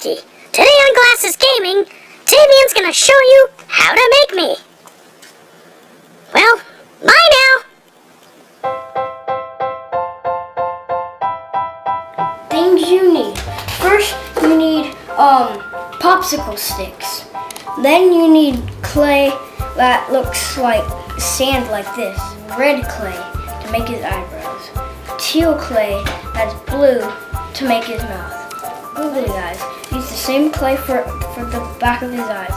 Forky. Today on Glasses Gaming, Tavian's gonna show you how to make me. Well, bye now. Things you need. First, you need popsicle sticks. Then you need clay that looks like sand like this. Red clay to make his eyebrows. Teal clay that's blue to make his mouth. Look at it, guys. Use the same clay for the back of his eyes.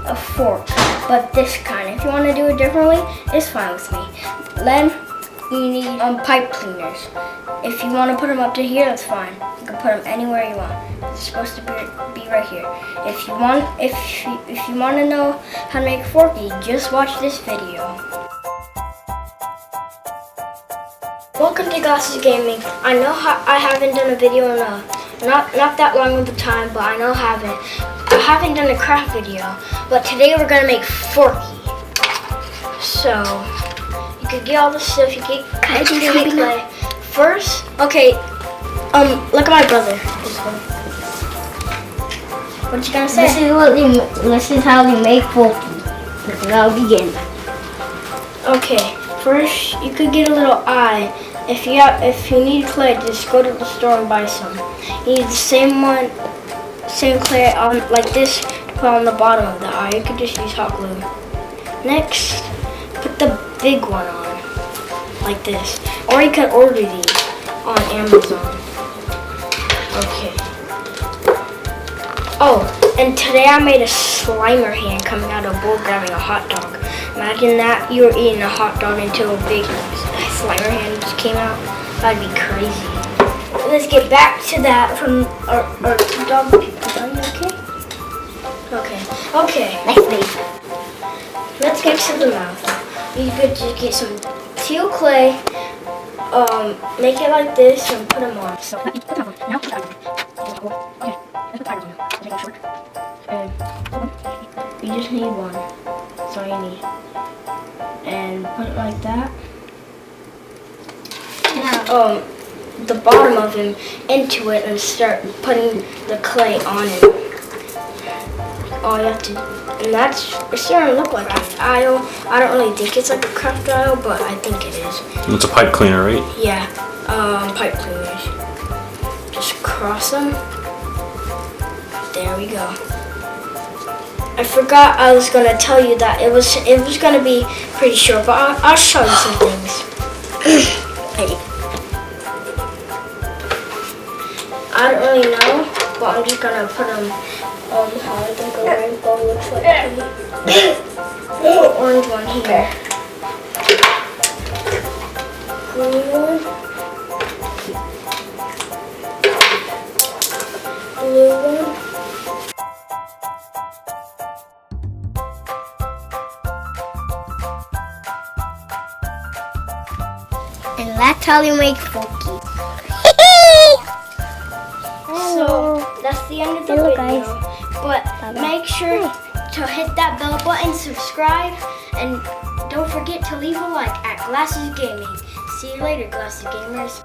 A fork, but this kind. If you want to do it differently, it's fine with me. Then you need pipe cleaners. If you want to put them up to here, that's fine. You can put them anywhere you want. It's supposed to be right here. If you want to know how to make Forky, just watch this video. Welcome to Glasses Gaming. I know I haven't done a video in not that long of a time, but I haven't done a craft video. But today we're gonna make Forky. So you could get all the stuff. You get clay. First, okay. Look at my brother. What you gonna say? This is how you make Forky. Now begin. Okay. First, you could get a little eye. If you need clay, just go to the store and buy some. You need the same clay like this to put on the bottom of the eye. You could just use hot glue. Next, put the big one on, like this. Or you can order these on Amazon. Okay. Oh, and today I made a Slimer hand coming out of a bowl grabbing a hot dog. Imagine that you were eating a hot dog until a big Slimer hand just came out. That'd be crazy. Let's get back to that from our dog people. Are you okay? Okay. Next, please. Let's get to the mouth. You could just get some teal clay, make it like this, and put them on. So, now put it on. Okay, let's put tires on. I'll make it short. And you just need one. That's all you need. And put it like that. Now, the bottom of him into it and start putting the clay on it. All you have to, and it's starting to look like an aisle. I don't really think it's like a craft aisle, but I think it is. It's a pipe cleaner, right? Yeah, pipe cleaners. Just cross them. There we go. I forgot I was gonna tell you that it was gonna be pretty short, but I'll show you some things. I don't really know, but I'm just gonna put them how I think a rainbow looks like. Little orange one here. Green one. Blue one. And that's how you make Forky. So that's the end of the Hello, video. guys. But make sure to hit that bell button, subscribe, and don't forget to leave a like at Glasses Gaming. See you later, Glasses Gamers.